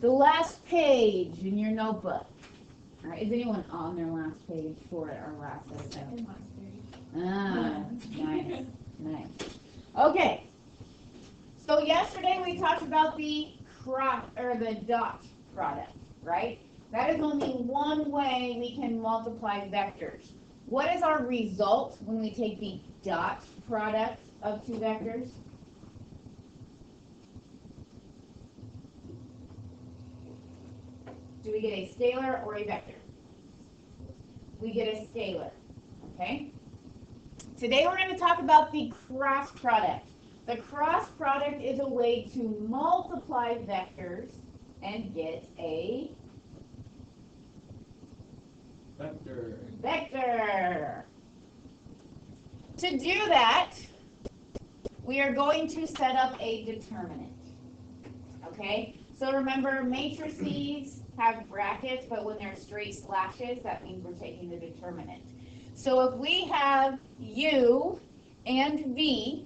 the last page in your notebook. All right, is anyone on their last page for our last episode? Ah, nice, nice. Okay, so yesterday we talked about the dot product, right? That is only one way we can multiply vectors. What is our result when we take the dot product of two vectors? Do we get a scalar or a vector? We get a scalar, okay? Today we're going to talk about the cross product. The cross product is a way to multiply vectors and get a vector. To do that, we are going to set up a determinant, okay? So remember, matrices have brackets, but when they're straight slashes, that means we're taking the determinant. So if we have U and V,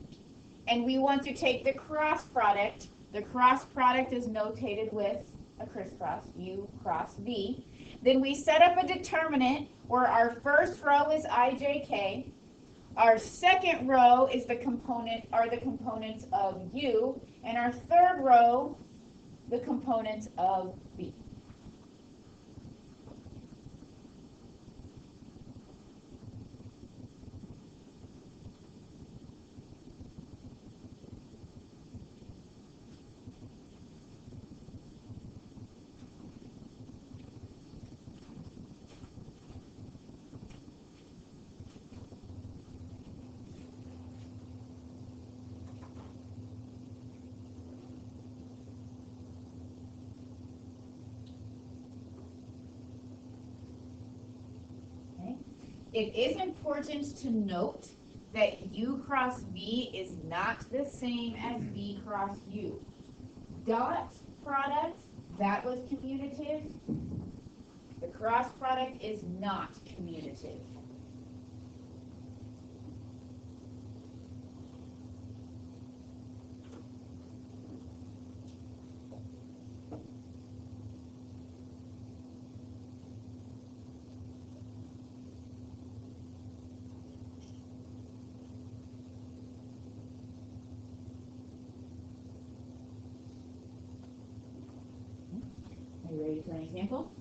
and we want to take the cross product is notated with a crisscross, U cross V. Then we set up a determinant where our first row is IJK, our second row is the components of U, and our third row, the components of V. It is important to note that U cross V is not the same as V cross U. Dot product, that was commutative. The cross product is not commutative. Are you ready for an example?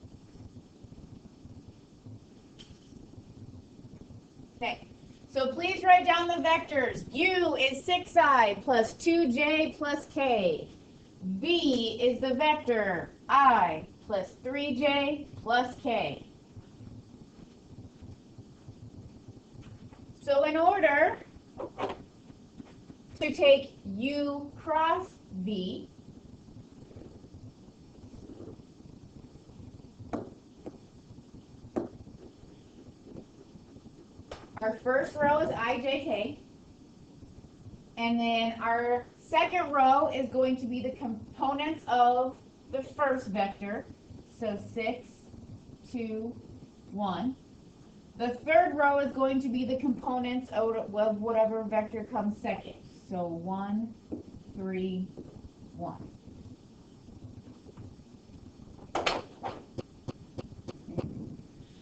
Okay, so please write down the vectors. U is 6i plus 2j plus k. V is the vector I plus 3j plus k. So in order to take U cross V, our first row is IJK, and then our second row is going to be the components of the first vector, so 6, 2, 1. The third row is going to be the components of whatever vector comes second, so 1, 3, 1.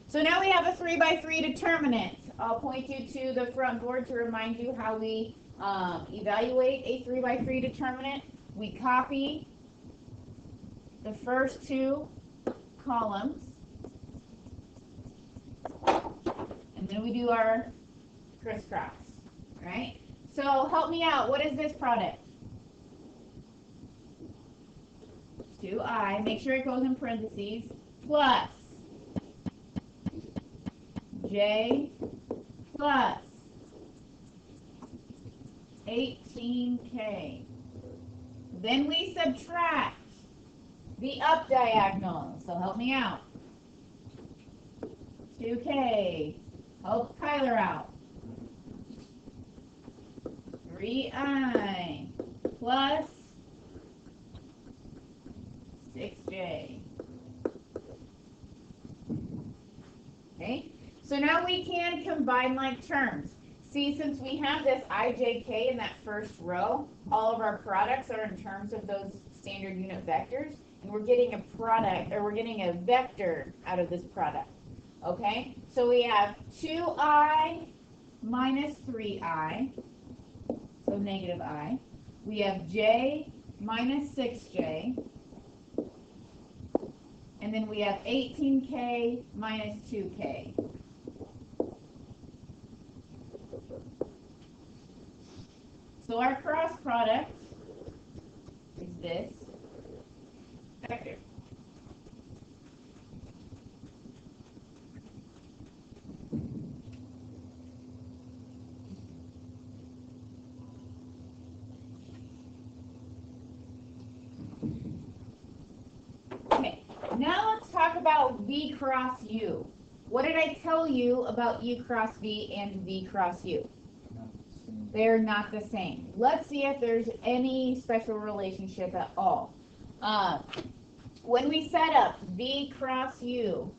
So now we have a 3 by 3 determinant. I'll point you to the front board to remind you how we evaluate a 3 by 3 determinant. We copy the first two columns, and then we do our crisscross, right? So help me out. What is this product? 2i, make sure it goes in parentheses, plus j plus 18k. Then we subtract the up diagonal, so help me out. 2k, help Kyler out. 3i plus 6j. Okay, so now we can combine like terms. See, since we have this IJK in that first row, all of our products are in terms of those standard unit vectors. and we're getting a product, or we're getting a vector out of this product. Okay, so we have 2i minus 3i, so negative I. We have j minus 6j, and then we have 18k minus 2k. So our cross product is this vector. Okay, now let's talk about V cross U. What did I tell you about U cross V and V cross U? They're not the same. Let's see if there's any special relationship at all. When we set up V cross U,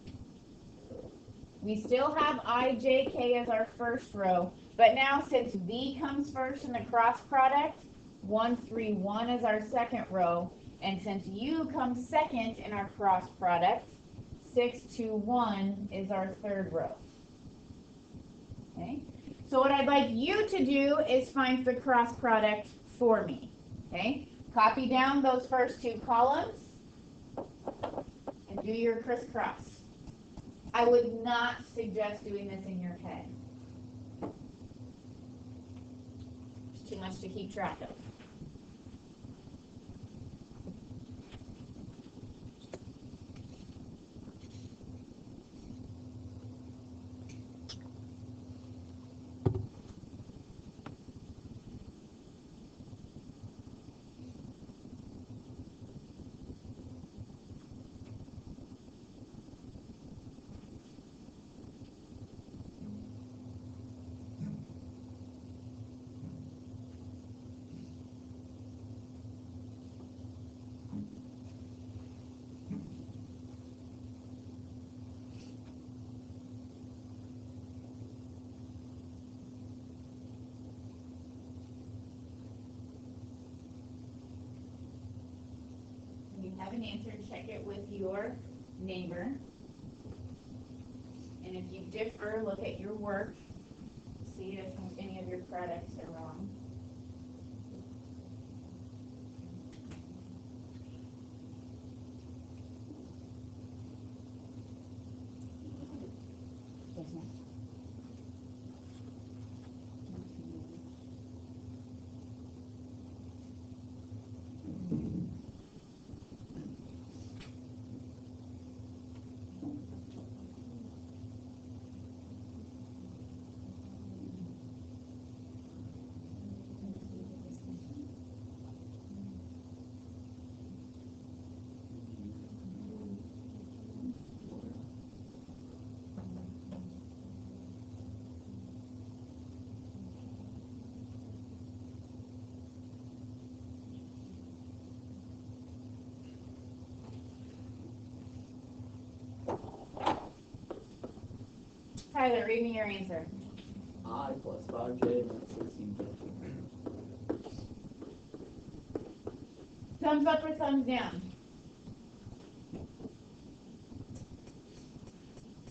we still have IJK as our first row, but now since V comes first in the cross product, 1, 3, 1 is our second row, and since U comes second in our cross product, 6, 2, 1 is our third row. Okay? So what I'd like you to do is find the cross product for me. Okay? Copy down those first two columns and do your crisscross. I would not suggest doing this in your head. It's too much to keep track of. Have an answer, check it with your neighbor. And if you differ, look at your work, see if any of your products are wrong. Tyler, read me your answer. I plus 5J minus 16J. Thumbs up or thumbs down?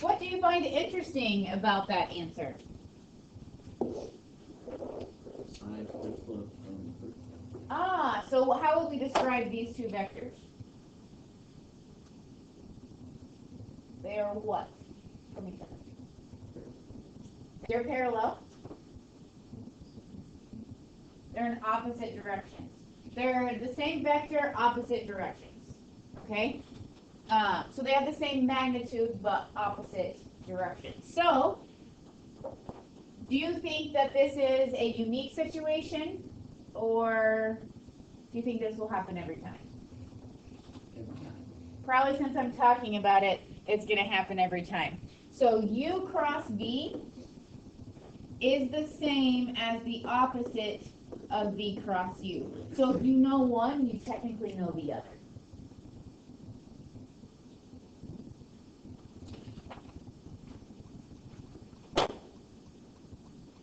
What do you find interesting about that answer? Ah, so how would we describe these two vectors? They are what? They're parallel. They're in opposite directions. They're the same vector, opposite directions. Okay? So they have the same magnitude, but opposite directions. So, do you think that this is a unique situation, or do you think this will happen every time? Probably since I'm talking about it, it's going to happen every time. So U cross V is the same as the opposite of V cross U. So if you know one, you technically know the other.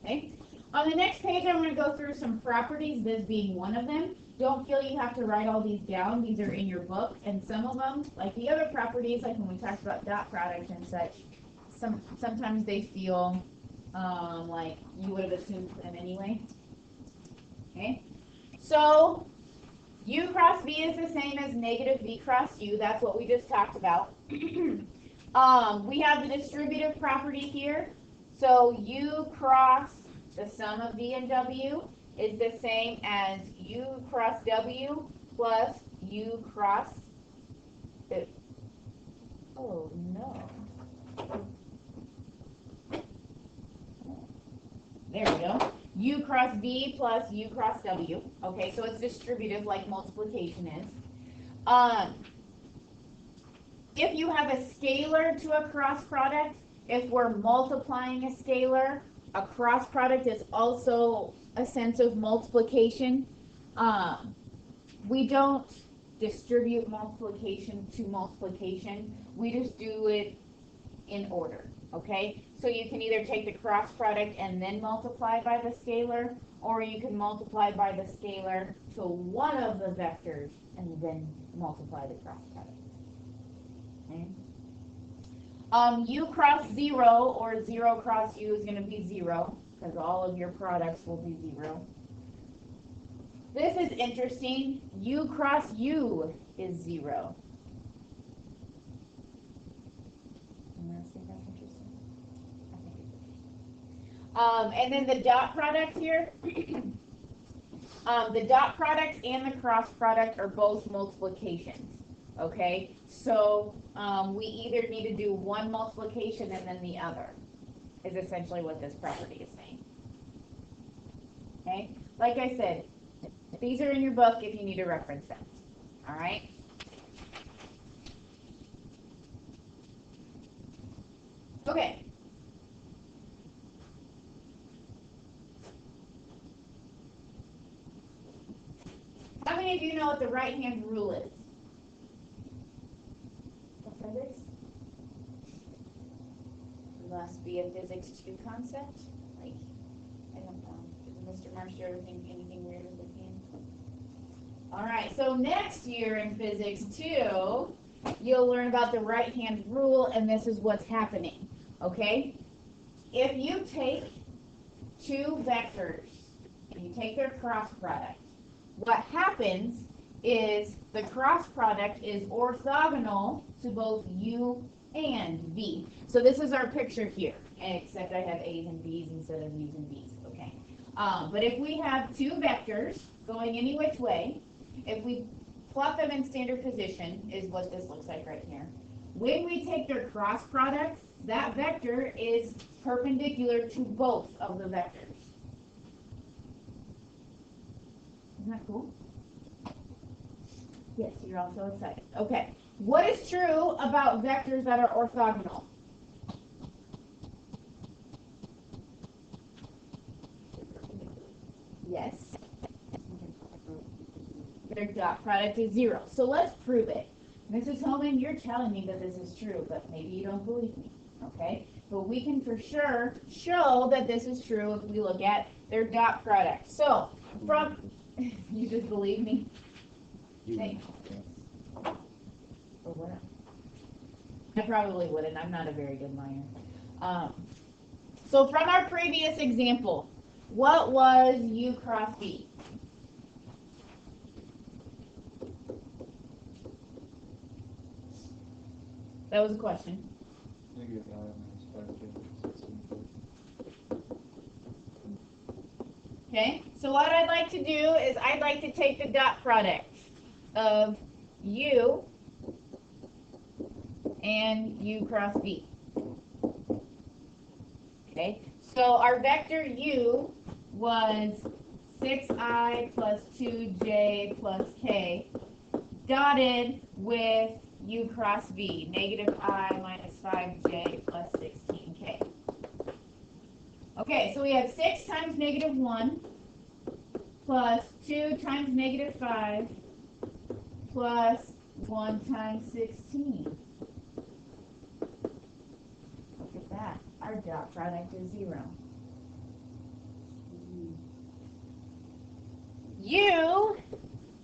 Okay. On the next page, I'm going to go through some properties, this being one of them. don't feel you have to write all these down. These are in your book, and some of them, like the other properties, like when we talked about dot product and such, sometimes they feel like you would have assumed them anyway. Okay, so U cross V is the same as negative V cross U. That's what we just talked about. We have the distributive property here. So U cross the sum of V and W is the same as U cross W plus U cross. Oh no. There we go. U cross V plus U cross W. Okay, so it's distributive like multiplication is. If you have a scalar to a cross product, if we're multiplying a scalar, a cross product is also a sense of multiplication. We don't distribute multiplication to multiplication. We just do it in order, okay? So you can either take the cross product and then multiply by the scalar, or you can multiply by the scalar to one of the vectors and then multiply the cross product. Okay. U cross 0 or 0 cross U is going to be 0 because all of your products will be 0. This is interesting. U cross U is 0. And then the dot product here, the dot product and the cross product are both multiplications, okay? So we either need to do one multiplication and then the other, is essentially what this property is saying. Okay? Like I said, these are in your book if you need to reference them, all right? Okay. How many of you know what the right-hand rule is? For physics? It must be a physics 2 concept. Like, I don't know. Does Mr. Marsh ever think anything weird with his hand? All right, so next year in physics 2, you'll learn about the right-hand rule, and this is what's happening, okay? If you take two vectors and you take their cross product, what happens is the cross product is orthogonal to both U and V. So this is our picture here, except I have A's and B's instead of U's and V's, okay? But if we have two vectors going any which way, if we plot them in standard position, is what this looks like right here. When we take their cross product, that vector is perpendicular to both of the vectors. Isn't that cool? Yes, you're also excited. Okay. What is true about vectors that are orthogonal? Yes. Their dot product is 0. So let's prove it. Mrs. Holman, you're telling me that this is true, but maybe you don't believe me. Okay? But we can for sure show that this is true if we look at their dot product. So, from... You just believe me? Hey. Or what? I probably wouldn't. I'm not a very good liar. So from our previous example, what was U cross V? That was a question. Okay, so what I'd like to do is I'd like to take the dot product of U and U cross V. Okay, so our vector U was 6i plus 2j plus k dotted with U cross V, negative I minus 5j plus 16k. Okay, so we have 6 times negative 1 plus 2 times negative 5 plus 1 times 16. Look at that. Our dot product is 0. U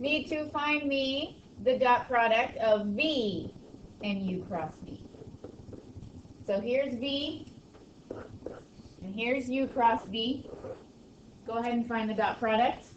need to find me the dot product of V and U cross V. So here's V, and here's U cross V. Go ahead and find the dot product.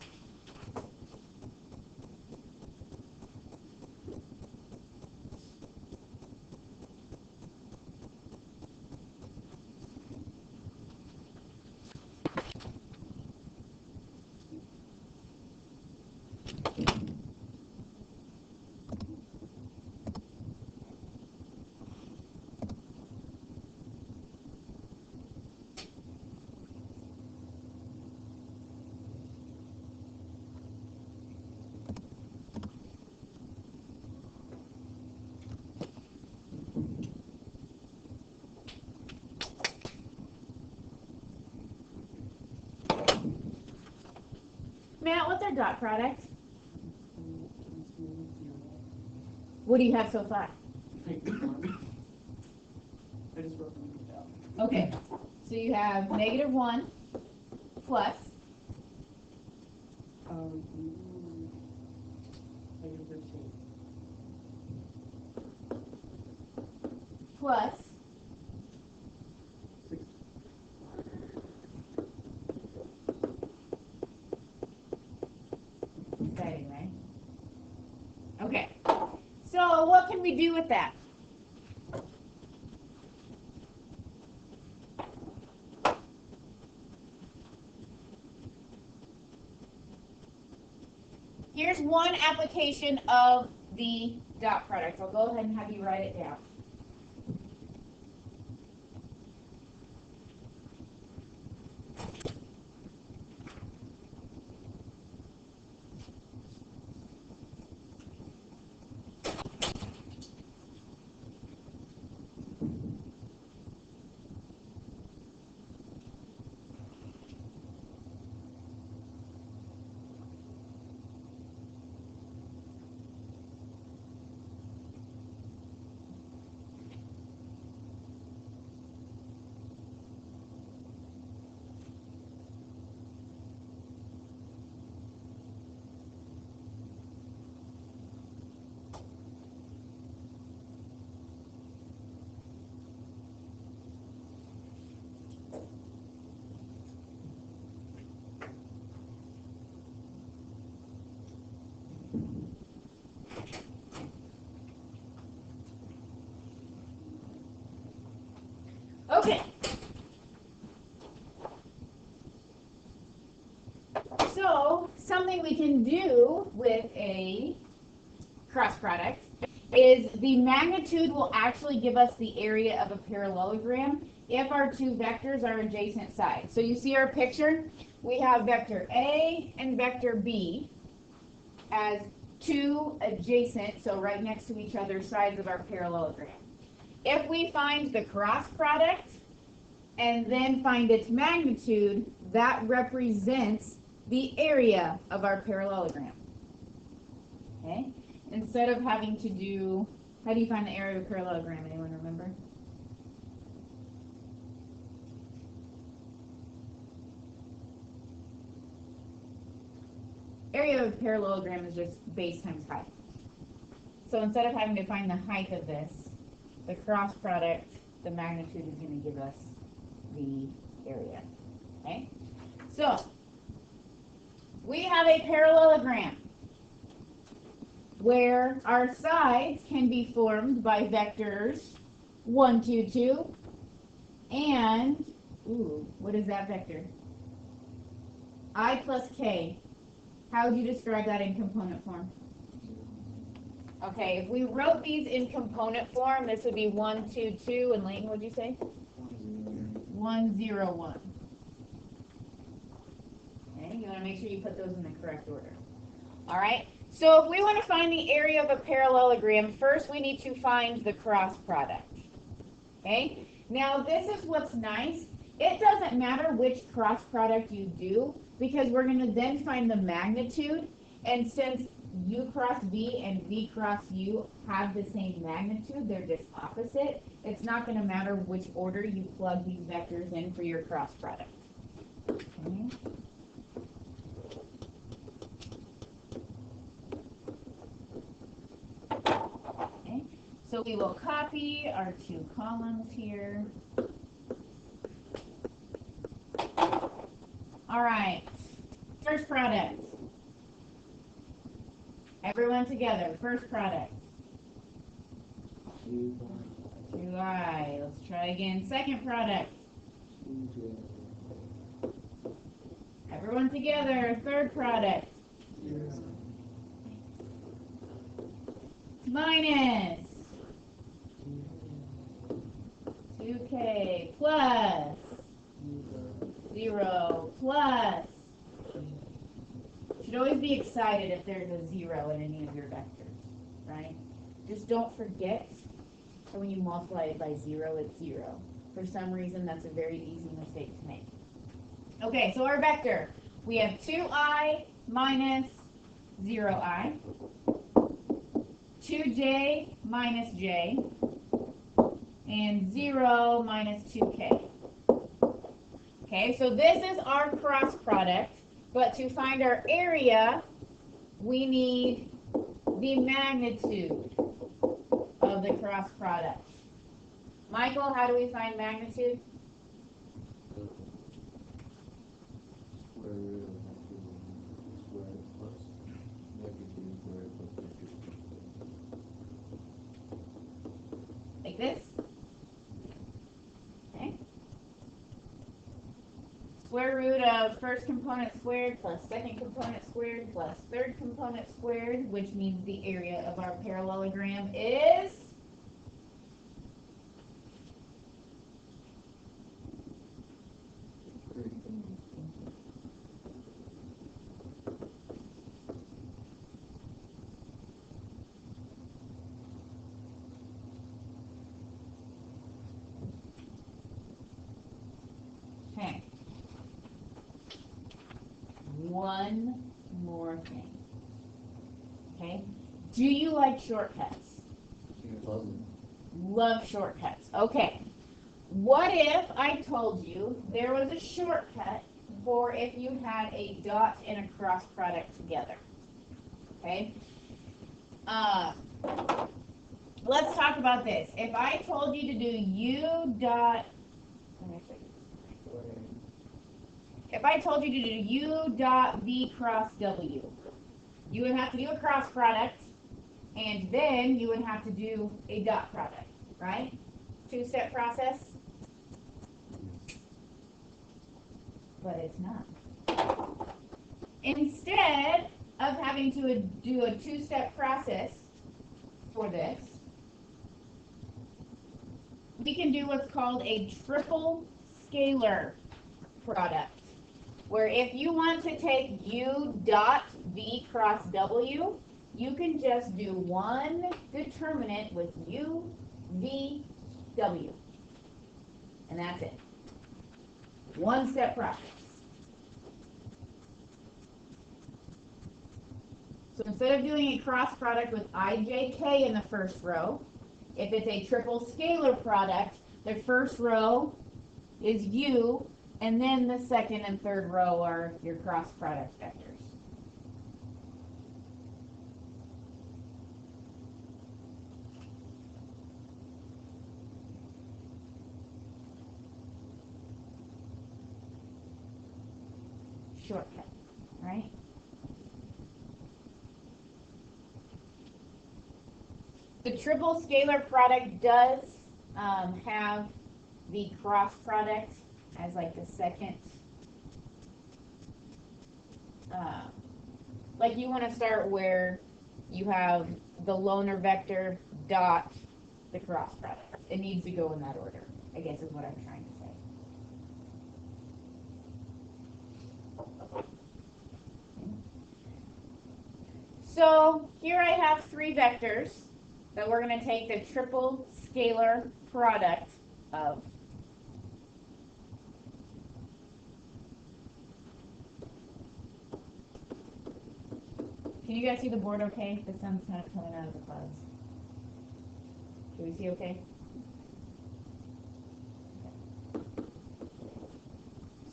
Matt, what's our dot product? What do you have so far? I just wrote them down. Okay, so you have -1 plus -15. plus 6. exciting, right? Okay, so what can we do with that? Here's one application of the dot product. I'll go ahead and have you write it down. Okay. So, something we can do with a cross product is the magnitude will actually give us the area of a parallelogram if our two vectors are adjacent sides. So you see our picture? We have vector A and vector B as two adjacent, so right next to each other, sides of our parallelogram. If we find the cross product and then find its magnitude, that represents the area of our parallelogram. Okay? Instead of having to do, how do you find the area of a parallelogram? Anyone remember? Area of a parallelogram is just base times height. So instead of having to find the height of this, the cross product, the magnitude is going to give us the area. Okay? So, we have a parallelogram where our sides can be formed by vectors 1, 2, 2, and, what is that vector? I plus k. How would you describe that in component form? Okay, if we wrote these in component form, this would be 1, 2, 2, and Layton, what'd you say? 1, 0, 1. Okay, you want to make sure you put those in the correct order. All right, so if we want to find the area of a parallelogram, first we need to find the cross product. Okay, now this is what's nice. It doesn't matter which cross product you do, because we're going to then find the magnitude, and since U cross V and V cross U have the same magnitude, they're just opposite, it's not going to matter which order you plug these vectors in for your cross product. Okay. So we will copy our two columns here. All right, first product. Everyone together, first product. 2i. Let's try again. Second product. Everyone together, third product. Minus 2k plus 0 plus. You should always be excited if there's a 0 in any of your vectors, right? Just don't forget that when you multiply it by 0, it's 0. For some reason, that's a very easy mistake to make. Okay, so our vector, we have 2i minus 0i, 2j minus j, and 0 minus 2k. Okay, so this is our cross product, but to find our area, we need the magnitude of the cross product. Michael, how do we find magnitude? Like this? Okay. Square root of first component squared plus second component squared plus third component squared, which means the area of our parallelogram is okay. One more thing. Okay. Do you like shortcuts? Love shortcuts. Okay. What if I told you there was a shortcut for if you had a dot and a cross product together? Okay. Let's talk about this. If I told you to do u dot, let me see. If I told you to do u dot v cross w, you would have to do a cross product, and then you would have to do a dot product, right? Two-step process. But it's not. Instead of having to do a two-step process for this, we can do what's called a triple scalar product, where if you want to take u dot v cross w, you can just do one determinant with u, v, w. And that's it. One step process. So instead of doing a cross product with ijk in the first row, if it's a triple scalar product, the first row is u, and then the second and third row are your cross product vectors. Shortcut, right? The triple scalar product does have the cross product as like the second. Like you want to start where you have the loaner vector dot the cross product. It needs to go in that order, I guess is what I'm trying to say. So here I have three vectors that we're going to take the triple scalar product of. Can you guys see the board okay? The sun's kind of coming out of the clouds. Can we see okay?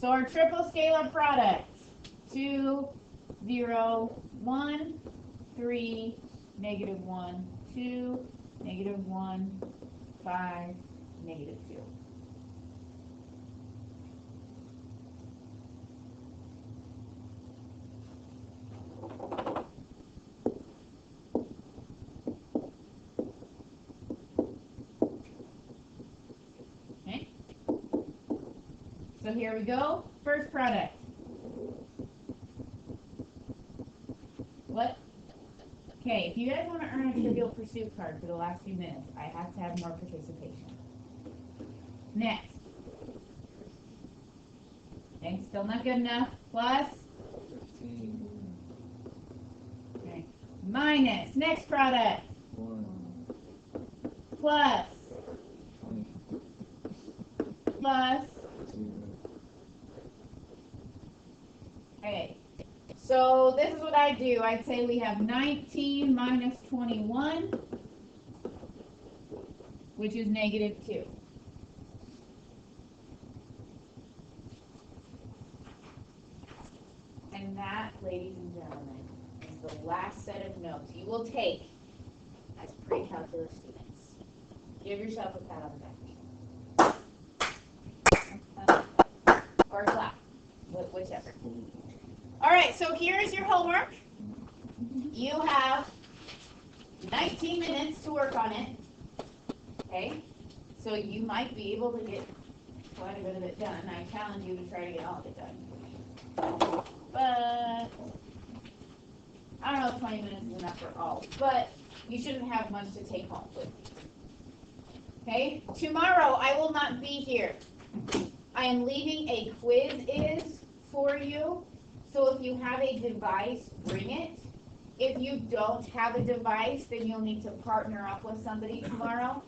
So our triple scalar product, 2, 0, 1, 3, -1, 2, -1, 5, -2. Okay. So here we go. First product. What? Okay, if you guys want to earn a Trivial Pursuit card for the last few minutes, I have to have more participation. Next. Okay, still not good enough. Plus. 15, Okay. Minus. Next product. 1, Plus. 20, Plus. 0. Okay. So this is what I do. I'd say we have 19 minus 21, which is -2. And that, ladies and gentlemen, is the last set of notes you will take as pre-calculus students. Give yourself a pat on the back. Or clap, whichever. All right, so here's your homework. You have 19 minutes to work on it. Okay, so you might be able to get quite a bit of it done. I challenge you to try to get all of it done. But I don't know if 20 minutes is enough for all, but you shouldn't have much to take home with you. Okay, tomorrow I will not be here. I am leaving a quiz for you. So if you have a device, bring it. If you don't have a device, then you'll need to partner up with somebody tomorrow.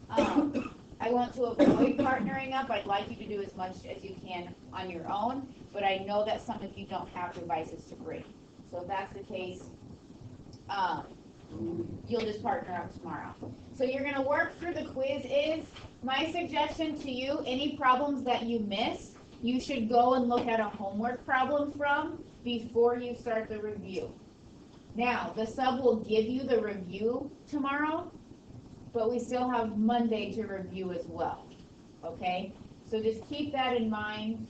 I want to avoid partnering up. I'd like you to do as much as you can on your own, but I know that some of you don't have devices to bring. So if that's the case, you'll just partner up tomorrow. So you're going to work through the quiz. My suggestion to you, any problems that you miss, you should go and look at a homework problem from before you start the review. Now, the sub will give you the review tomorrow, but we still have Monday to review as well, okay? So just keep that in mind.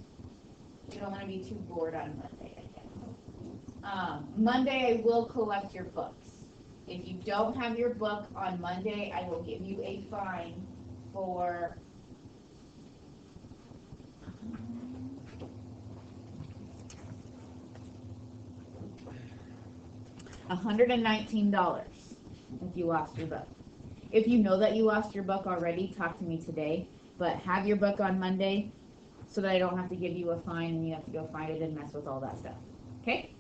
You don't want to be too bored on Monday, I guess. Monday, I will collect your books. If you don't have your book on Monday, I will give you a fine for $119 if you lost your book. If you know that you lost your book already, talk to me today, but have your book on Monday so that I don't have to give you a fine and you have to go find it and mess with all that stuff. Okay?